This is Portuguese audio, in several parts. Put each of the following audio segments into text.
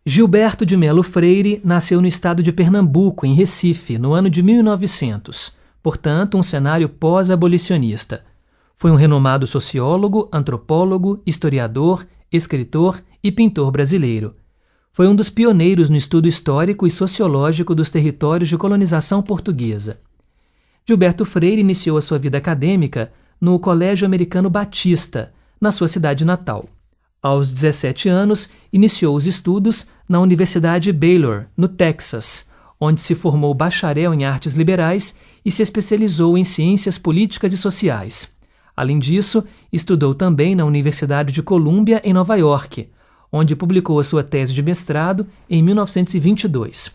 Gilberto de Melo Freire nasceu no estado de Pernambuco, em Recife, no ano de 1900, portanto, um cenário pós-abolicionista. Foi um renomado sociólogo, antropólogo, historiador, escritor e pintor brasileiro. Foi um dos pioneiros no estudo histórico e sociológico dos territórios de colonização portuguesa. Gilberto Freire iniciou a sua vida acadêmica no Colégio Americano Batista, na sua cidade natal. Aos 17 anos, iniciou os estudos na Universidade Baylor, no Texas, onde se formou bacharel em artes liberais e se especializou em ciências políticas e sociais. Além disso, estudou também na Universidade de Columbia, em Nova York, onde publicou a sua tese de mestrado em 1922.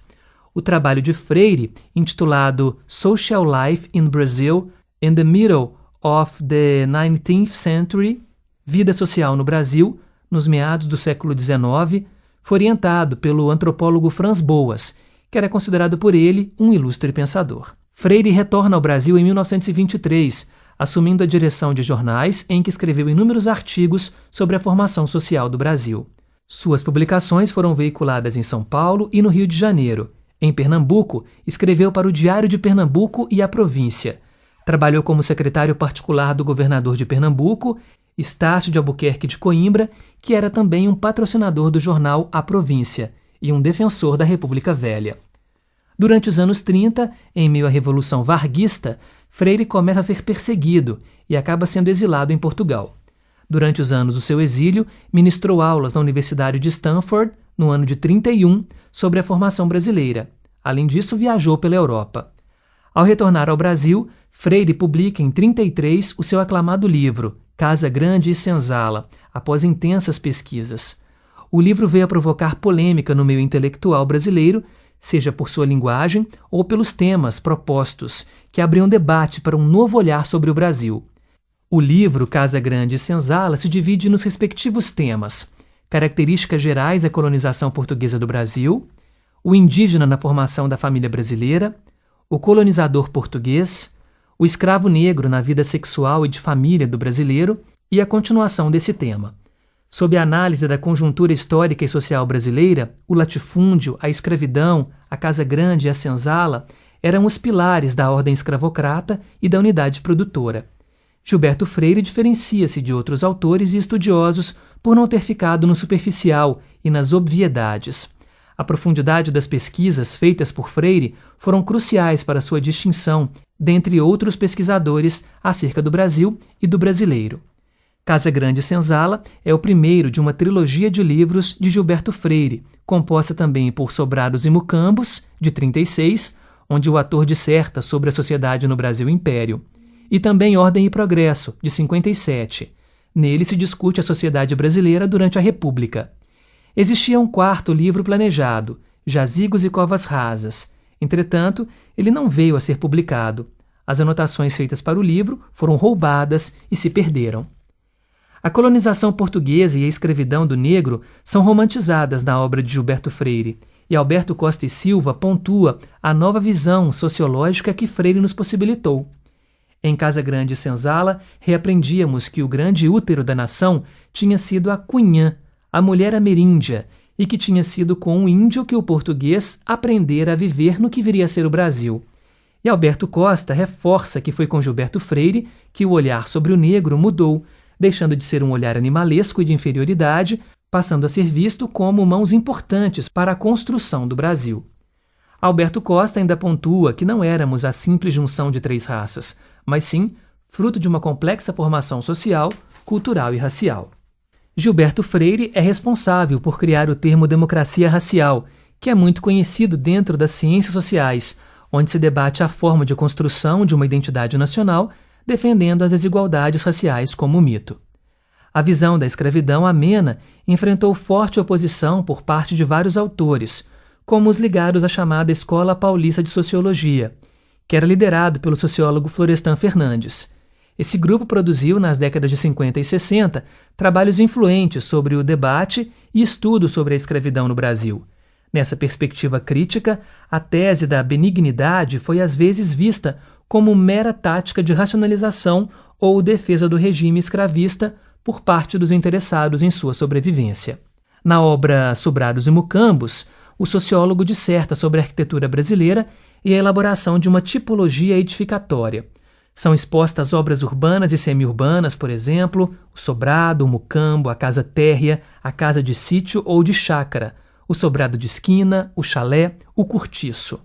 O trabalho de Freire, intitulado Social Life in Brazil in the Middle of the 19th Century, Vida Social no Brasil, nos meados do século XIX, foi orientado pelo antropólogo Franz Boas, que era considerado por ele um ilustre pensador. Freire retorna ao Brasil em 1923, assumindo a direção de jornais em que escreveu inúmeros artigos sobre a formação social do Brasil. Suas publicações foram veiculadas em São Paulo e no Rio de Janeiro. Em Pernambuco, escreveu para o Diário de Pernambuco e a Província. Trabalhou como secretário particular do governador de Pernambuco, Estácio de Albuquerque de Coimbra, que era também um patrocinador do jornal A Província e um defensor da República Velha. Durante os anos 30, em meio à Revolução Varguista, Freire começa a ser perseguido e acaba sendo exilado em Portugal. Durante os anos do seu exílio, ministrou aulas na Universidade de Stanford, no ano de 31, sobre a formação brasileira. Além disso, viajou pela Europa. Ao retornar ao Brasil, Freire publica em 33 o seu aclamado livro, Casa Grande e Senzala, após intensas pesquisas. O livro veio a provocar polêmica no meio intelectual brasileiro, seja por sua linguagem ou pelos temas propostos, que abriam debate para um novo olhar sobre o Brasil. O livro Casa Grande e Senzala se divide nos respectivos temas: características gerais da colonização portuguesa do Brasil, o indígena na formação da família brasileira, o colonizador português, o escravo negro na vida sexual e de família do brasileiro e a continuação desse tema. Sob a análise da conjuntura histórica e social brasileira, o latifúndio, a escravidão, a Casa Grande e a senzala eram os pilares da ordem escravocrata e da unidade produtora. Gilberto Freire diferencia-se de outros autores e estudiosos por não ter ficado no superficial e nas obviedades. A profundidade das pesquisas feitas por Freire foram cruciais para sua distinção dentre outros pesquisadores acerca do Brasil e do brasileiro. Casa Grande e Senzala é o primeiro de uma trilogia de livros de Gilberto Freire, composta também por Sobrados e Mucambos, de 36, onde o ator disserta sobre a sociedade no Brasil Império, e também Ordem e Progresso, de 57. Nele se discute a sociedade brasileira durante a República. Existia um quarto livro planejado, Jazigos e Covas Rasas. Entretanto, ele não veio a ser publicado. As anotações feitas para o livro foram roubadas e se perderam. A colonização portuguesa e a escravidão do negro são romantizadas na obra de Gilberto Freire, e Alberto Costa e Silva pontua a nova visão sociológica que Freire nos possibilitou. Em Casa Grande e Senzala, reaprendíamos que o grande útero da nação tinha sido a cunhã, a mulher ameríndia, e que tinha sido com o índio que o português aprendera a viver no que viria a ser o Brasil. E Alberto Costa reforça que foi com Gilberto Freire que o olhar sobre o negro mudou, deixando de ser um olhar animalesco e de inferioridade, passando a ser visto como mãos importantes para a construção do Brasil. Alberto Costa ainda pontua que não éramos a simples junção de três raças, mas sim fruto de uma complexa formação social, cultural e racial. Gilberto Freire é responsável por criar o termo democracia racial, que é muito conhecido dentro das ciências sociais, onde se debate a forma de construção de uma identidade nacional, defendendo as desigualdades raciais como mito. A visão da escravidão amena enfrentou forte oposição por parte de vários autores, como os ligados à chamada Escola Paulista de Sociologia, que era liderado pelo sociólogo Florestan Fernandes. Esse grupo produziu, nas décadas de 50 e 60, trabalhos influentes sobre o debate e estudo sobre a escravidão no Brasil. Nessa perspectiva crítica, a tese da benignidade foi às vezes vista como mera tática de racionalização ou defesa do regime escravista por parte dos interessados em sua sobrevivência. Na obra Sobrados e Mucambos, o sociólogo disserta sobre a arquitetura brasileira e a elaboração de uma tipologia edificatória. São expostas obras urbanas e semi-urbanas, por exemplo, o sobrado, o mucambo, a casa térrea, a casa de sítio ou de chácara, o sobrado de esquina, o chalé, o cortiço.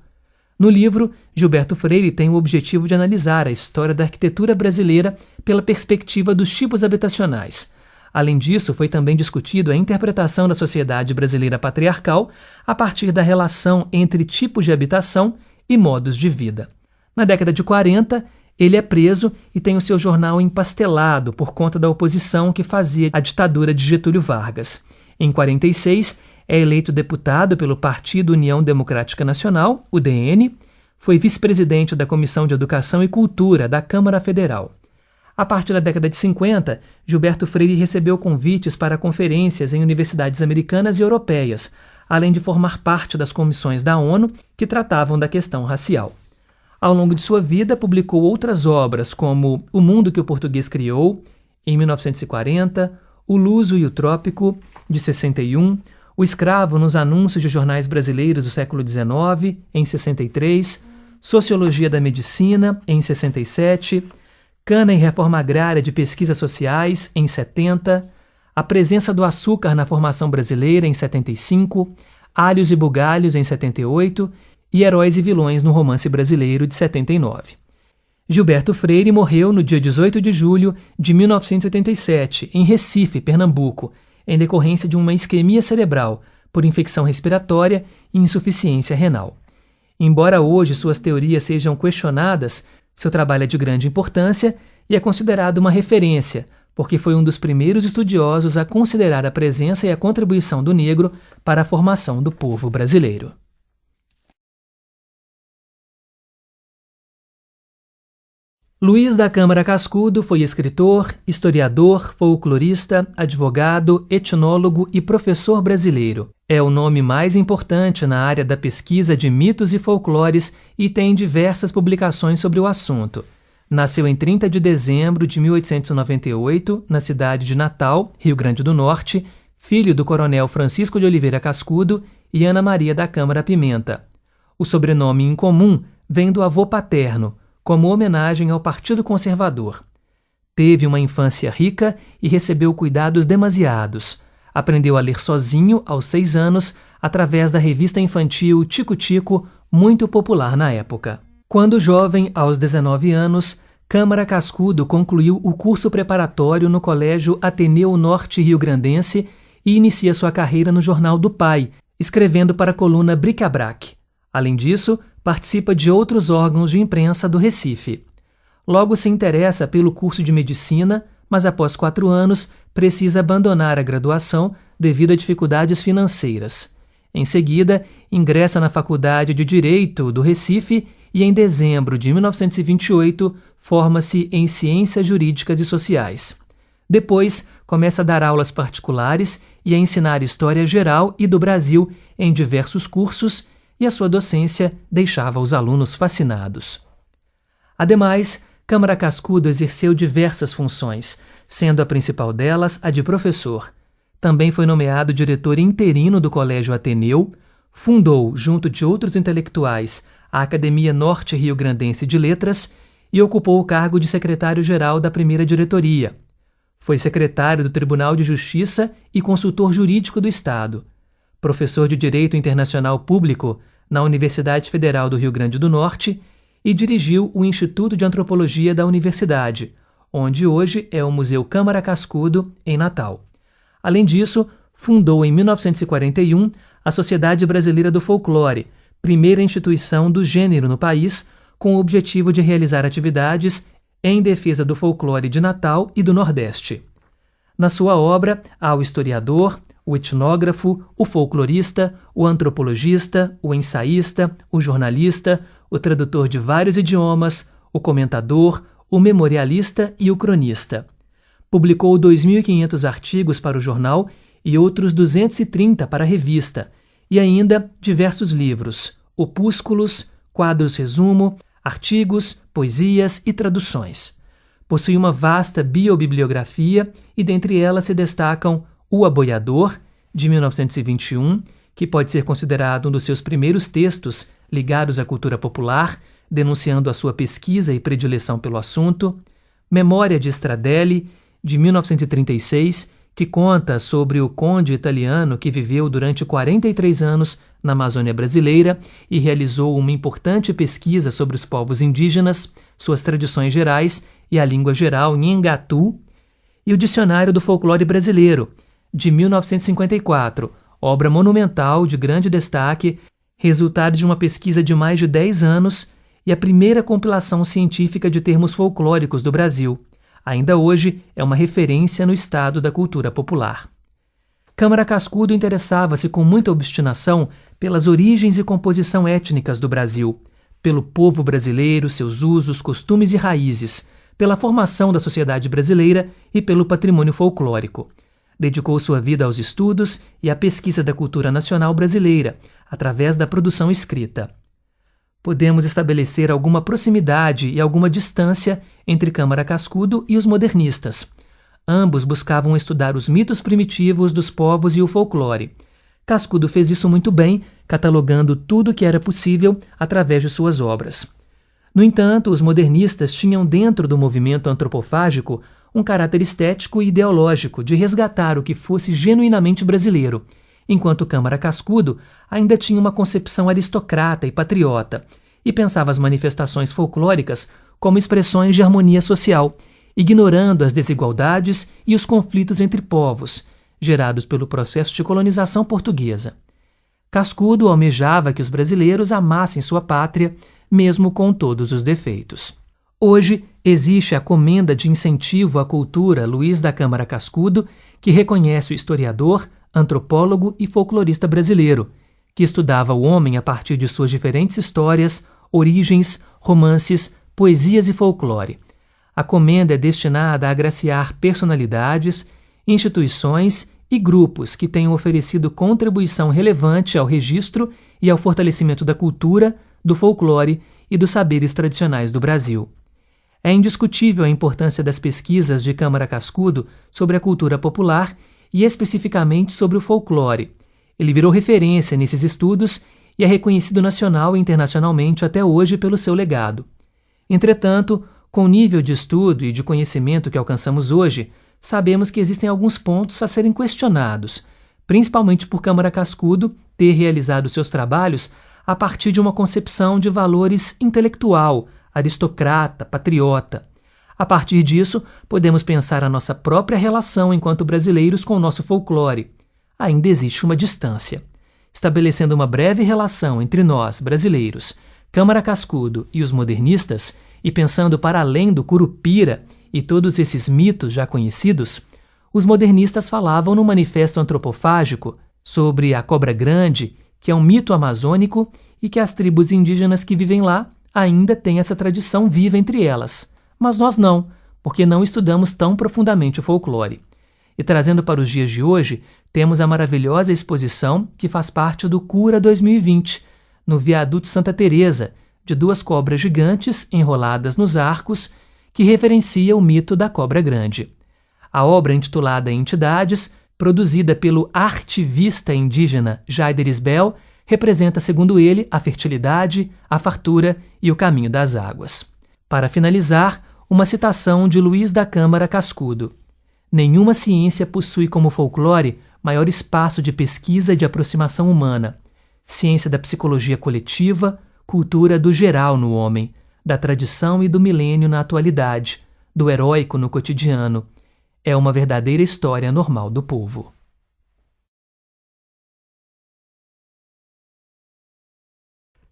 No livro, Gilberto Freire tem o objetivo de analisar a história da arquitetura brasileira pela perspectiva dos tipos habitacionais. Além disso, foi também discutido a interpretação da sociedade brasileira patriarcal a partir da relação entre tipos de habitação e modos de vida. Na década de 40, ele é preso e tem o seu jornal empastelado por conta da oposição que fazia à ditadura de Getúlio Vargas. Em 46, é eleito deputado pelo Partido União Democrática Nacional, UDN, foi vice-presidente da Comissão de Educação e Cultura da Câmara Federal. A partir da década de 50, Gilberto Freire recebeu convites para conferências em universidades americanas e europeias, além de formar parte das comissões da ONU que tratavam da questão racial. Ao longo de sua vida, publicou outras obras, como O Mundo que o Português Criou, em 1940, O Luso e o Trópico, de 61, O Escravo nos Anúncios de Jornais Brasileiros do Século XIX, em 63, Sociologia da Medicina, em 67, Cana e Reforma Agrária de Pesquisas Sociais, em 70, A Presença do Açúcar na Formação Brasileira, em 75, Alhos e Bugalhos, em 78, e Heróis e Vilões no Romance Brasileiro, de 79. Gilberto Freire morreu no dia 18 de julho de 1987, em Recife, Pernambuco, em decorrência de uma isquemia cerebral por infecção respiratória e insuficiência renal. Embora hoje suas teorias sejam questionadas, seu trabalho é de grande importância e é considerado uma referência, porque foi um dos primeiros estudiosos a considerar a presença e a contribuição do negro para a formação do povo brasileiro. Luiz da Câmara Cascudo foi escritor, historiador, folclorista, advogado, etnólogo e professor brasileiro. É o nome mais importante na área da pesquisa de mitos e folclores e tem diversas publicações sobre o assunto. Nasceu em 30 de dezembro de 1898, na cidade de Natal, Rio Grande do Norte, filho do coronel Francisco de Oliveira Cascudo e Ana Maria da Câmara Pimenta. O sobrenome incomum vem do avô paterno, como homenagem ao Partido Conservador. Teve uma infância rica e recebeu cuidados demasiados. Aprendeu a ler sozinho aos 6 anos, através da revista infantil Tico Tico, muito popular na época. Quando jovem, aos 19 anos, Câmara Cascudo concluiu o curso preparatório no Colégio Ateneu Norte Rio-Grandense e inicia sua carreira no Jornal do Pai, escrevendo para a coluna Bric-a-Brac. Além disso, participa de outros órgãos de imprensa do Recife. Logo se interessa pelo curso de medicina, mas após 4 anos precisa abandonar a graduação devido a dificuldades financeiras. Em seguida, ingressa na Faculdade de Direito do Recife e, em dezembro de 1928, forma-se em Ciências Jurídicas e Sociais. Depois, começa a dar aulas particulares e a ensinar História Geral e do Brasil em diversos cursos, e a sua docência deixava os alunos fascinados. Ademais, Câmara Cascudo exerceu diversas funções, sendo a principal delas a de professor. Também foi nomeado diretor interino do Colégio Ateneu, fundou, junto de outros intelectuais, a Academia Norte Rio-Grandense de Letras e ocupou o cargo de secretário-geral da primeira diretoria. Foi secretário do Tribunal de Justiça e consultor jurídico do Estado. Professor de Direito Internacional Público na Universidade Federal do Rio Grande do Norte e dirigiu o Instituto de Antropologia da Universidade, onde hoje é o Museu Câmara Cascudo, em Natal. Além disso, fundou em 1941 a Sociedade Brasileira do Folclore, primeira instituição do gênero no país, com o objetivo de realizar atividades em defesa do folclore de Natal e do Nordeste. Na sua obra, há o historiador, o etnógrafo, o folclorista, o antropologista, o ensaísta, o jornalista, o tradutor de vários idiomas, o comentador, o memorialista e o cronista. Publicou 2.500 artigos para o jornal e outros 230 para a revista, e ainda diversos livros, opúsculos, quadros-resumo, artigos, poesias e traduções. Possui uma vasta biobibliografia e dentre elas se destacam O Aboiador, de 1921, que pode ser considerado um dos seus primeiros textos ligados à cultura popular, denunciando a sua pesquisa e predileção pelo assunto. Memória de Stradelli, de 1936, que conta sobre o conde italiano que viveu durante 43 anos na Amazônia brasileira e realizou uma importante pesquisa sobre os povos indígenas, suas tradições gerais e a língua geral Nhengatu. E o Dicionário do Folclore Brasileiro, de 1954, obra monumental de grande destaque, resultado de uma pesquisa de mais de 10 anos e a primeira compilação científica de termos folclóricos do Brasil. Ainda hoje é uma referência no estado da cultura popular. Câmara Cascudo interessava-se com muita obstinação pelas origens e composição étnicas do Brasil, pelo povo brasileiro, seus usos, costumes e raízes, pela formação da sociedade brasileira e pelo patrimônio folclórico. Dedicou sua vida aos estudos e à pesquisa da cultura nacional brasileira, através da produção escrita. Podemos estabelecer alguma proximidade e alguma distância entre Câmara Cascudo e os modernistas. Ambos buscavam estudar os mitos primitivos dos povos e o folclore. Cascudo fez isso muito bem, catalogando tudo o que era possível através de suas obras. No entanto, os modernistas tinham dentro do movimento antropofágico um caráter estético e ideológico de resgatar o que fosse genuinamente brasileiro, enquanto Câmara Cascudo ainda tinha uma concepção aristocrata e patriota, e pensava as manifestações folclóricas como expressões de harmonia social, ignorando as desigualdades e os conflitos entre povos, gerados pelo processo de colonização portuguesa. Cascudo almejava que os brasileiros amassem sua pátria, mesmo com todos os defeitos. Hoje, existe a Comenda de Incentivo à Cultura Luiz da Câmara Cascudo, que reconhece o historiador, antropólogo e folclorista brasileiro, que estudava o homem a partir de suas diferentes histórias, origens, romances, poesias e folclore. A comenda é destinada a agraciar personalidades, instituições e grupos que tenham oferecido contribuição relevante ao registro e ao fortalecimento da cultura, do folclore e dos saberes tradicionais do Brasil. É indiscutível a importância das pesquisas de Câmara Cascudo sobre a cultura popular e especificamente sobre o folclore. Ele virou referência nesses estudos e é reconhecido nacional e internacionalmente até hoje pelo seu legado. Entretanto, com o nível de estudo e de conhecimento que alcançamos hoje, sabemos que existem alguns pontos a serem questionados, principalmente por Câmara Cascudo ter realizado seus trabalhos a partir de uma concepção de valores intelectual, aristocrata, patriota. A partir disso, podemos pensar a nossa própria relação enquanto brasileiros com o nosso folclore. Ainda existe uma distância. Estabelecendo uma breve relação entre nós, brasileiros, Câmara Cascudo e os modernistas, e pensando para além do Curupira e todos esses mitos já conhecidos, os modernistas falavam no Manifesto Antropofágico sobre a cobra grande, que é um mito amazônico e que as tribos indígenas que vivem lá ainda têm essa tradição viva entre elas. Mas nós não, porque não estudamos tão profundamente o folclore. E trazendo para os dias de hoje, temos a maravilhosa exposição que faz parte do Cura 2020, no Viaduto Santa Teresa, de duas cobras gigantes enroladas nos arcos, que referencia o mito da cobra grande. A obra intitulada Entidades, produzida pelo artivista indígena Jaider Isbel, representa, segundo ele, a fertilidade, a fartura e o caminho das águas. Para finalizar, uma citação de Luiz da Câmara Cascudo. Nenhuma ciência possui como folclore maior espaço de pesquisa e de aproximação humana. Ciência da psicologia coletiva, cultura do geral no homem, da tradição e do milênio na atualidade, do heróico no cotidiano. É uma verdadeira história normal do povo.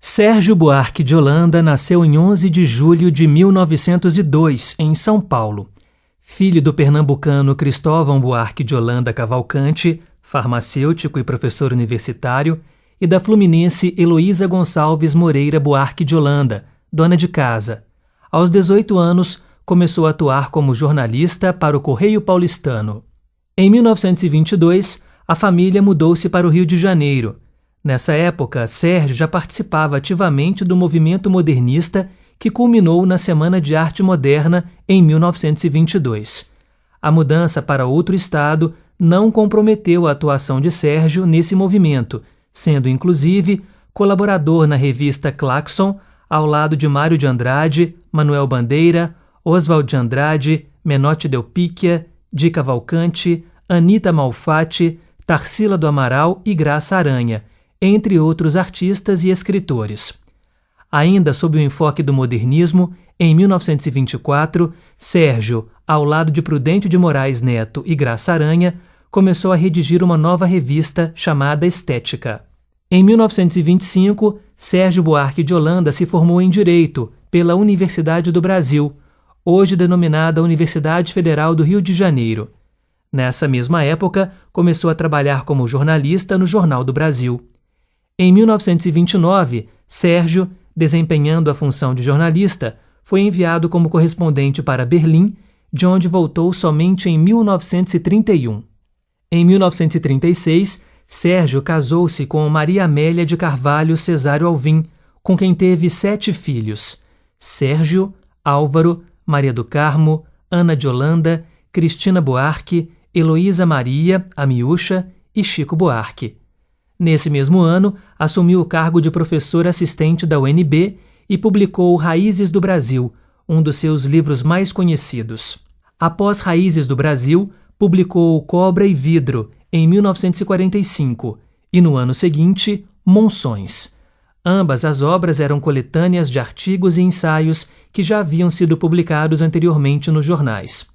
Sérgio Buarque de Holanda nasceu em 11 de julho de 1902, em São Paulo. Filho do pernambucano Cristóvão Buarque de Holanda Cavalcante, farmacêutico e professor universitário, e da fluminense Heloísa Gonçalves Moreira Buarque de Holanda, dona de casa. Aos 18 anos, começou a atuar como jornalista para o Correio Paulistano. Em 1922, a família mudou-se para o Rio de Janeiro. Nessa época, Sérgio já participava ativamente do movimento modernista que culminou na Semana de Arte Moderna em 1922. A mudança para outro estado não comprometeu a atuação de Sérgio nesse movimento, sendo inclusive colaborador na revista Claxon, ao lado de Mário de Andrade, Manuel Bandeira, Oswald de Andrade, Menotti Delpicchia, Di Cavalcanti, Anita Malfatti, Tarsila do Amaral e Graça Aranha, entre outros artistas e escritores. Ainda sob o enfoque do modernismo, em 1924, Sérgio, ao lado de Prudente de Moraes Neto e Graça Aranha, começou a redigir uma nova revista chamada Estética. Em 1925, Sérgio Buarque de Holanda se formou em Direito pela Universidade do Brasil, hoje denominada Universidade Federal do Rio de Janeiro. Nessa mesma época, começou a trabalhar como jornalista no Jornal do Brasil. Em 1929, Sérgio, desempenhando a função de jornalista, foi enviado como correspondente para Berlim, de onde voltou somente em 1931. Em 1936, Sérgio casou-se com Maria Amélia de Carvalho Cesário Alvim, com quem teve 7 filhos: Sérgio, Álvaro, Maria do Carmo, Ana de Holanda, Cristina Buarque, Heloísa Maria, a Miúcha, e Chico Buarque. Nesse mesmo ano, assumiu o cargo de professor assistente da UNB e publicou Raízes do Brasil, um dos seus livros mais conhecidos. Após Raízes do Brasil, publicou Cobra e Vidro, em 1945, e no ano seguinte, Monções. Ambas as obras eram coletâneas de artigos e ensaios que já haviam sido publicados anteriormente nos jornais.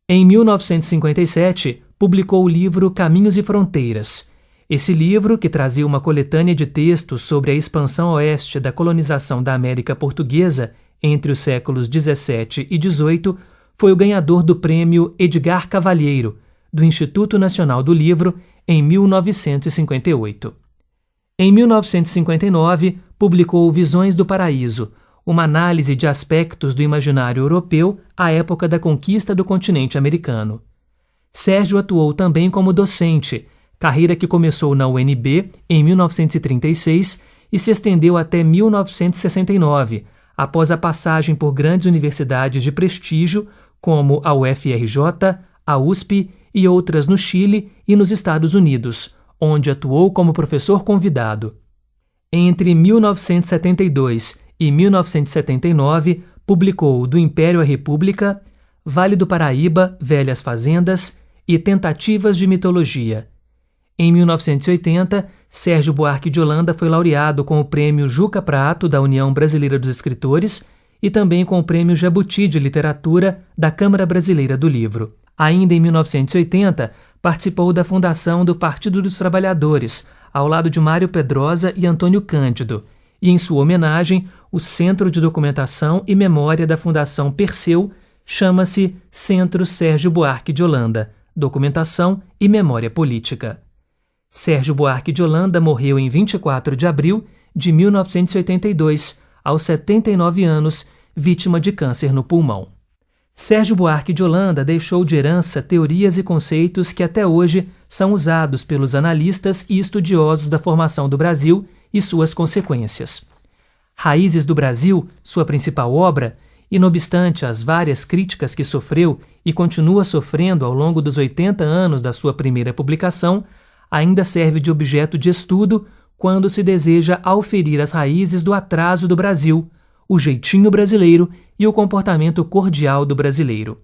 Em 1957, publicou o livro Caminhos e Fronteiras. Esse livro, que trazia uma coletânea de textos sobre a expansão oeste da colonização da América Portuguesa entre os séculos XVII e XVIII, foi o ganhador do prêmio Edgar Cavalheiro, do Instituto Nacional do Livro, em 1958. Em 1959, publicou Visões do Paraíso, uma análise de aspectos do imaginário europeu à época da conquista do continente americano. Sérgio atuou também como docente, carreira que começou na UNB em 1936 e se estendeu até 1969, após a passagem por grandes universidades de prestígio, como a UFRJ, a USP e outras no Chile e nos Estados Unidos, onde atuou como professor convidado. Entre 1972 e 1979, publicou Do Império à República, Vale do Paraíba, Velhas Fazendas e Tentativas de Mitologia. Em 1980, Sérgio Buarque de Holanda foi laureado com o Prêmio Juca Prato da União Brasileira dos Escritores e também com o Prêmio Jabuti de Literatura da Câmara Brasileira do Livro. Ainda em 1980, participou da fundação do Partido dos Trabalhadores, ao lado de Mário Pedrosa e Antônio Cândido, e em sua homenagem, o Centro de Documentação e Memória da Fundação Perseu chama-se Centro Sérgio Buarque de Holanda, Documentação e Memória Política. Sérgio Buarque de Holanda morreu em 24 de abril de 1982, aos 79 anos, vítima de câncer no pulmão. Sérgio Buarque de Holanda deixou de herança teorias e conceitos que até hoje são usados pelos analistas e estudiosos da formação do Brasil e suas consequências. Raízes do Brasil, sua principal obra, e não obstante as várias críticas que sofreu e continua sofrendo ao longo dos 80 anos da sua primeira publicação, ainda serve de objeto de estudo quando se deseja auferir as raízes do atraso do Brasil, o jeitinho brasileiro e o comportamento cordial do brasileiro.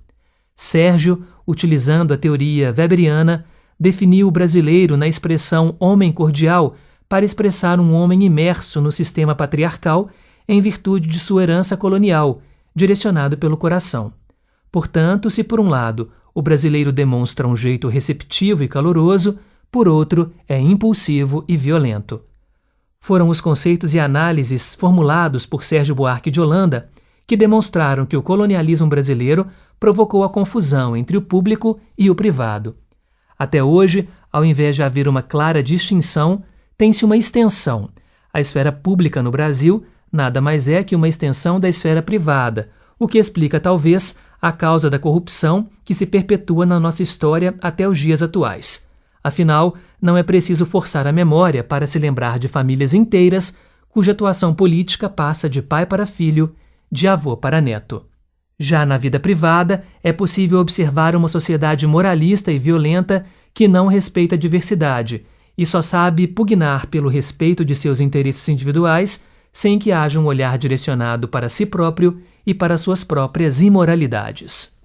Sérgio, utilizando a teoria weberiana, definiu o brasileiro na expressão homem cordial para expressar um homem imerso no sistema patriarcal em virtude de sua herança colonial, direcionado pelo coração. Portanto, se por um lado o brasileiro demonstra um jeito receptivo e caloroso, por outro é impulsivo e violento. Foram os conceitos e análises formulados por Sérgio Buarque de Holanda que demonstraram que o colonialismo brasileiro provocou a confusão entre o público e o privado. Até hoje, ao invés de haver uma clara distinção, tem-se uma extensão. A esfera pública no Brasil nada mais é que uma extensão da esfera privada, o que explica, talvez, a causa da corrupção que se perpetua na nossa história até os dias atuais. Afinal, não é preciso forçar a memória para se lembrar de famílias inteiras cuja atuação política passa de pai para filho, de avô para neto. Já na vida privada, é possível observar uma sociedade moralista e violenta que não respeita a diversidade e só sabe pugnar pelo respeito de seus interesses individuais sem que haja um olhar direcionado para si próprio e para suas próprias imoralidades.